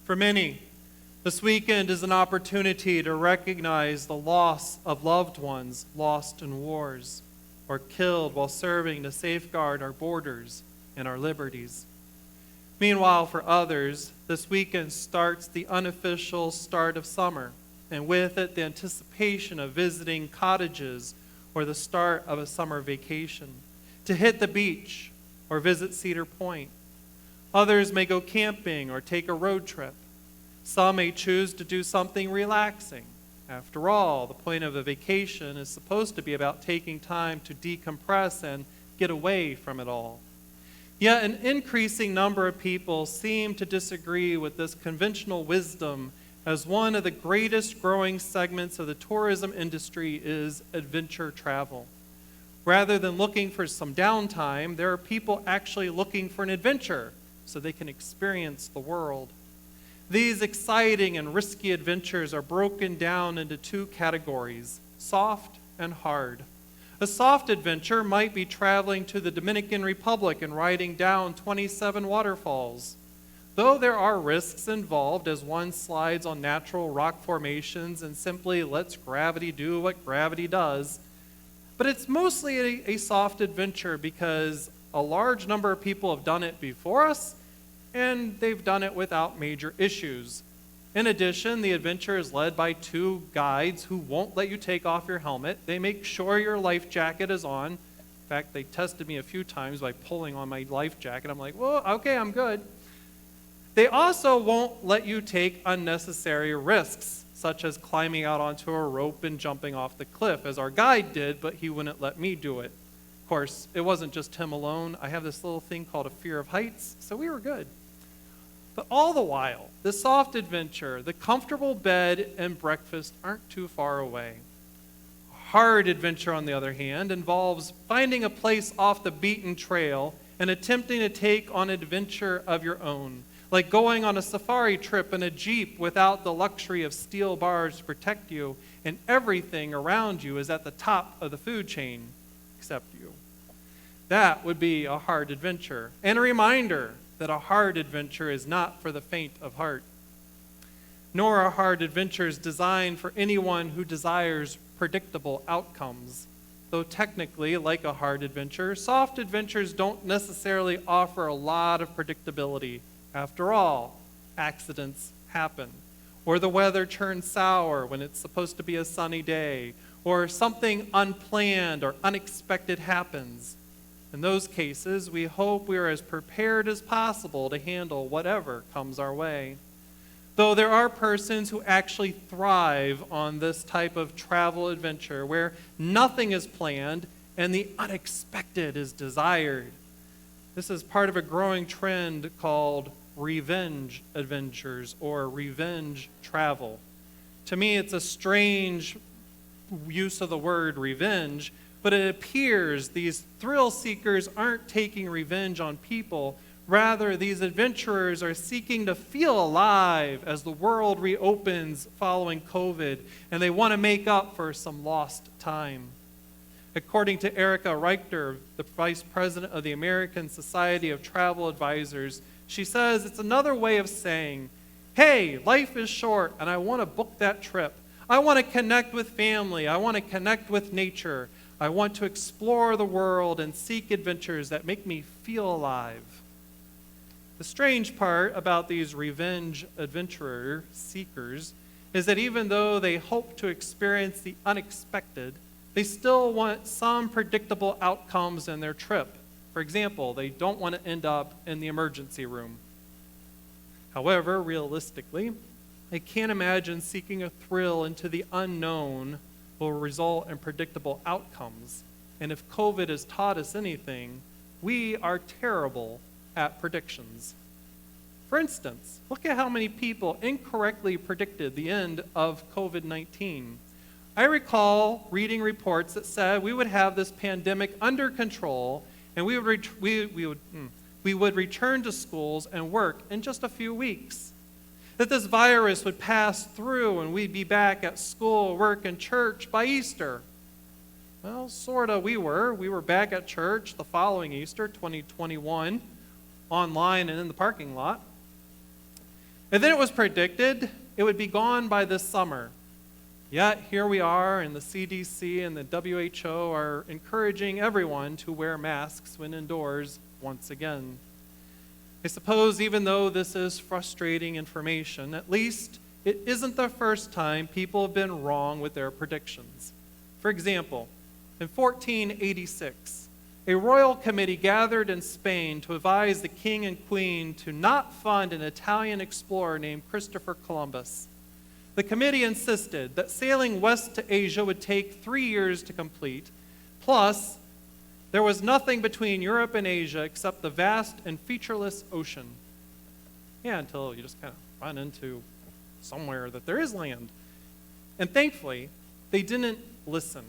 For many, this weekend is an opportunity to recognize the loss of loved ones lost in wars or killed while serving to safeguard our borders and our liberties. Meanwhile, for others, this weekend starts the unofficial start of summer, and with it the anticipation of visiting cottages or the start of a summer vacation, to hit the beach or visit Cedar Point. Others may go camping or take a road trip. Some may choose to do something relaxing. After all, the point of a vacation is supposed to be about taking time to decompress and get away from it all. Yet an increasing number of people seem to disagree with this conventional wisdom, as one of the greatest growing segments of the tourism industry is adventure travel. Rather than looking for some downtime, there are people actually looking for an adventure so they can experience the world. These exciting and risky adventures are broken down into two categories, soft and hard. A soft adventure might be traveling to the Dominican Republic and riding down 27 waterfalls. Though there are risks involved as one slides on natural rock formations and simply lets gravity do what gravity does, but it's mostly a soft adventure because a large number of people have done it before us, and they've done it without major issues. In addition, the adventure is led by two guides who won't let you take off your helmet. They make sure your life jacket is on. In fact, they tested me a few times by pulling on my life jacket. I'm like, well, okay, I'm good. They also won't let you take unnecessary risks, such as climbing out onto a rope and jumping off the cliff, as our guide did, but he wouldn't let me do it. Of course, it wasn't just him alone. I have this little thing called a fear of heights, so we were good. But all the while, the soft adventure, the comfortable bed and breakfast aren't too far away. Hard adventure, on the other hand, involves finding a place off the beaten trail and attempting to take on an adventure of your own, like going on a safari trip in a Jeep without the luxury of steel bars to protect you, and everything around you is at the top of the food chain, except you. That would be a hard adventure, and a reminder that a hard adventure is not for the faint of heart. Nor are hard adventures designed for anyone who desires predictable outcomes. Though technically, like a hard adventure, soft adventures don't necessarily offer a lot of predictability. After all, accidents happen, or the weather turns sour when it's supposed to be a sunny day, or something unplanned or unexpected happens. In those cases, we hope we are as prepared as possible to handle whatever comes our way. Though there are persons who actually thrive on this type of travel adventure where nothing is planned and the unexpected is desired. This is part of a growing trend called revenge adventures or revenge travel. To me, it's a strange use of the word revenge, but it appears these thrill seekers aren't taking revenge on people. Rather, these adventurers are seeking to feel alive as the world reopens following COVID, and they want to make up for some lost time. According to Erica Reichter, the Vice President of the American Society of Travel Advisors, she says it's another way of saying, hey, life is short, and I want to book that trip. I want to connect with family. I want to connect with nature. I want to explore the world and seek adventures that make me feel alive. The strange part about these revenge adventurer seekers is that even though they hope to experience the unexpected, they still want some predictable outcomes in their trip. For example, they don't want to end up in the emergency room. However, realistically, I can't imagine seeking a thrill into the unknown will result in predictable outcomes. And if COVID has taught us anything, we are terrible at predictions. For instance, look at how many people incorrectly predicted the end of COVID-19. I recall reading reports that said we would have this pandemic under control and we would return to schools and work in just a few weeks. That this virus would pass through and we'd be back at school, work, and church by Easter. Well, sort of we were. We were back at church the following Easter, 2021, online and in the parking lot. And then it was predicted it would be gone by this summer. Yet here we are, and the CDC and the WHO are encouraging everyone to wear masks when indoors once again. I suppose even though this is frustrating information, at least it isn't the first time people have been wrong with their predictions. For example, in 1486, a royal committee gathered in Spain to advise the king and queen to not fund an Italian explorer named Christopher Columbus. The committee insisted that sailing west to Asia would take 3 years to complete, plus there was nothing between Europe and Asia except the vast and featureless ocean. Yeah, until you just kind of run into somewhere that there is land. And thankfully, they didn't listen.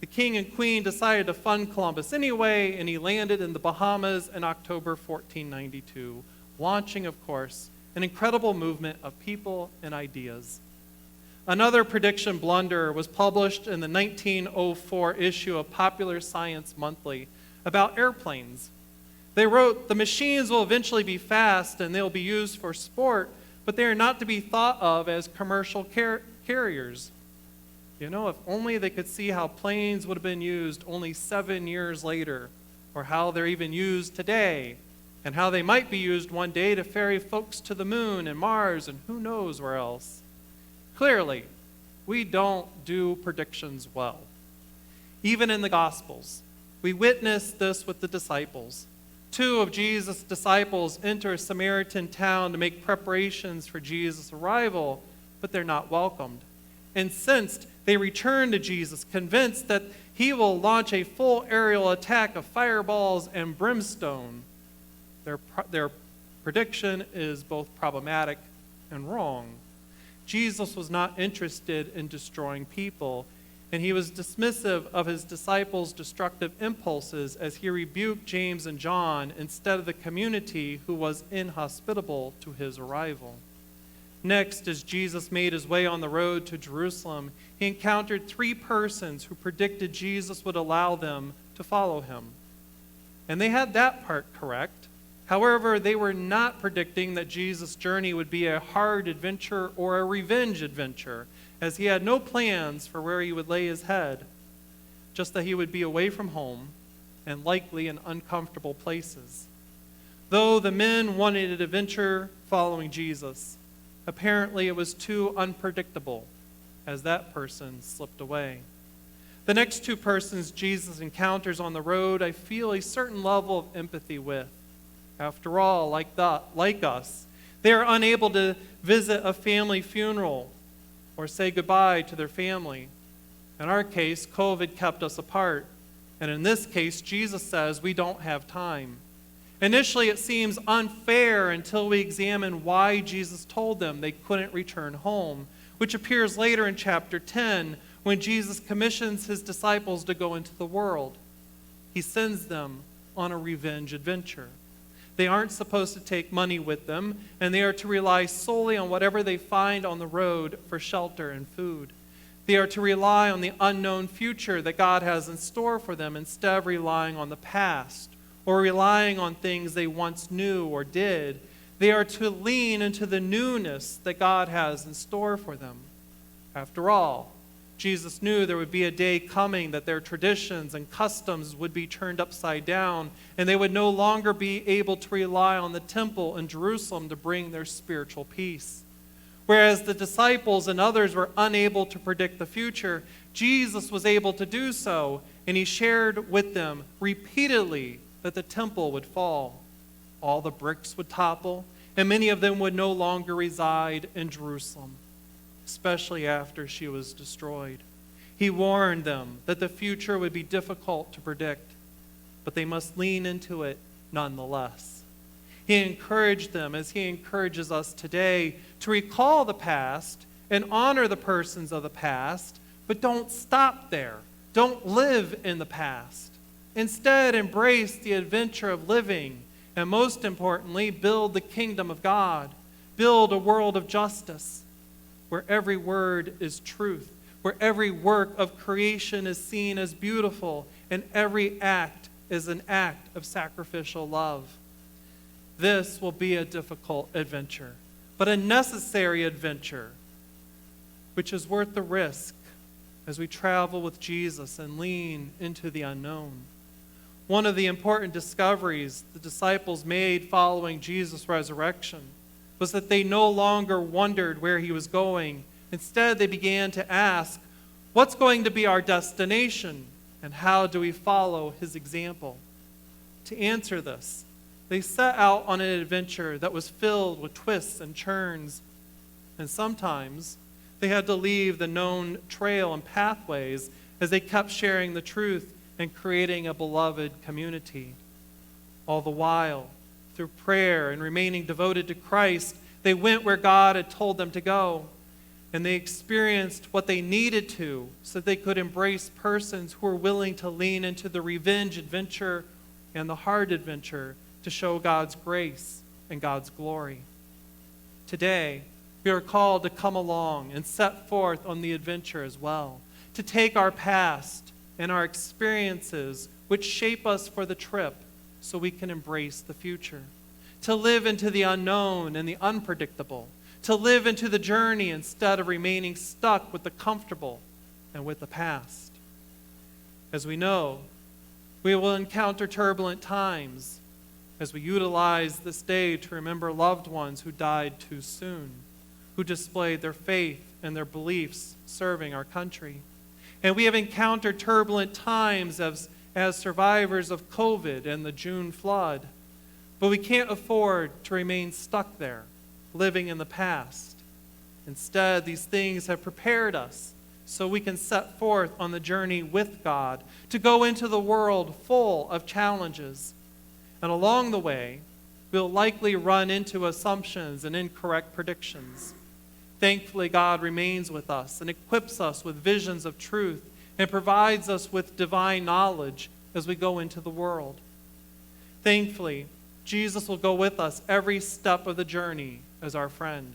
The king and queen decided to fund Columbus anyway, and he landed in the Bahamas in October 1492, launching, of course, an incredible movement of people and ideas. Another prediction blunder was published in the 1904 issue of Popular Science Monthly about airplanes. They wrote, "The machines will eventually be fast and they'll be used for sport, but they are not to be thought of as commercial carriers." You know, if only they could see how planes would have been used only 7 years later, or how they're even used today, and how they might be used one day to ferry folks to the moon and Mars and who knows where else. Clearly, we don't do predictions well. Even in the Gospels, we witness this with the disciples. 2 of Jesus' disciples enter a Samaritan town to make preparations for Jesus' arrival, but they're not welcomed. Incensed, they return to Jesus, convinced that he will launch a full aerial attack of fireballs and brimstone. Their prediction is both problematic and wrong. Jesus was not interested in destroying people, and he was dismissive of his disciples' destructive impulses as he rebuked James and John instead of the community who was inhospitable to his arrival. Next, as Jesus made his way on the road to Jerusalem, he encountered 3 persons who predicted Jesus would allow them to follow him. And they had that part correct. However, they were not predicting that Jesus' journey would be a hard adventure or a revenge adventure, as he had no plans for where he would lay his head, just that he would be away from home and likely in uncomfortable places. Though the men wanted an adventure following Jesus, apparently it was too unpredictable, as that person slipped away. The next 2 persons Jesus encounters on the road, I feel a certain level of empathy with. After all, like us, they are unable to visit a family funeral or say goodbye to their family. In our case, COVID kept us apart. And in this case, Jesus says we don't have time. Initially, it seems unfair until we examine why Jesus told them they couldn't return home, which appears later in chapter 10 when Jesus commissions his disciples to go into the world. He sends them on a revenge adventure. They aren't supposed to take money with them, and they are to rely solely on whatever they find on the road for shelter and food. They are to rely on the unknown future that God has in store for them instead of relying on the past or relying on things they once knew or did. They are to lean into the newness that God has in store for them. After all, Jesus knew there would be a day coming that their traditions and customs would be turned upside down, and they would no longer be able to rely on the temple in Jerusalem to bring their spiritual peace. Whereas the disciples and others were unable to predict the future, Jesus was able to do so, and he shared with them repeatedly that the temple would fall. All the bricks would topple, and many of them would no longer reside in Jerusalem, especially after she was destroyed. He warned them that the future would be difficult to predict, but they must lean into it nonetheless. He encouraged them, as he encourages us today, to recall the past and honor the persons of the past, but don't stop there. Don't live in the past. Instead, embrace the adventure of living, and most importantly, build the kingdom of God. Build a world of justice, where every word is truth, where every work of creation is seen as beautiful, and every act is an act of sacrificial love. This will be a difficult adventure, but a necessary adventure, which is worth the risk as we travel with Jesus and lean into the unknown. One of the important discoveries the disciples made following Jesus' resurrection was that they no longer wondered where he was going. Instead, they began to ask, what's going to be our destination, and how do we follow his example? To answer this, they set out on an adventure that was filled with twists and turns, and sometimes they had to leave the known trail and pathways as they kept sharing the truth and creating a beloved community. All the while, through prayer and remaining devoted to Christ, they went where God had told them to go, and they experienced what they needed to so that they could embrace persons who were willing to lean into the revenge adventure and the hard adventure to show God's grace and God's glory. Today, we are called to come along and set forth on the adventure as well, to take our past and our experiences which shape us for the trip so we can embrace the future, to live into the unknown and the unpredictable, to live into the journey instead of remaining stuck with the comfortable and with the past. As we know, we will encounter turbulent times as we utilize this day to remember loved ones who died too soon, who displayed their faith and their beliefs serving our country. And we have encountered turbulent times as survivors of COVID and the June flood. But we can't afford to remain stuck there, living in the past. Instead, these things have prepared us so we can set forth on the journey with God to go into the world full of challenges. And along the way, we'll likely run into assumptions and incorrect predictions. Thankfully, God remains with us and equips us with visions of truth and provides us with divine knowledge as we go into the world. Thankfully, Jesus will go with us every step of the journey as our friend.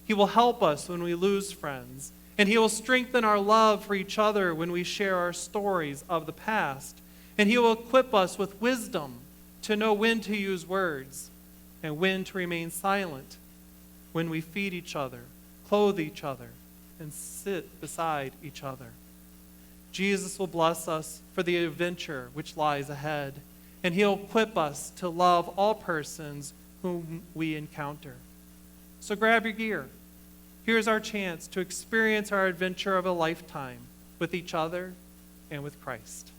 He will help us when we lose friends, and he will strengthen our love for each other when we share our stories of the past, and he will equip us with wisdom to know when to use words and when to remain silent, when we feed each other, clothe each other, and sit beside each other. Jesus will bless us for the adventure which lies ahead, and he'll equip us to love all persons whom we encounter. So grab your gear. Here's our chance to experience our adventure of a lifetime with each other and with Christ.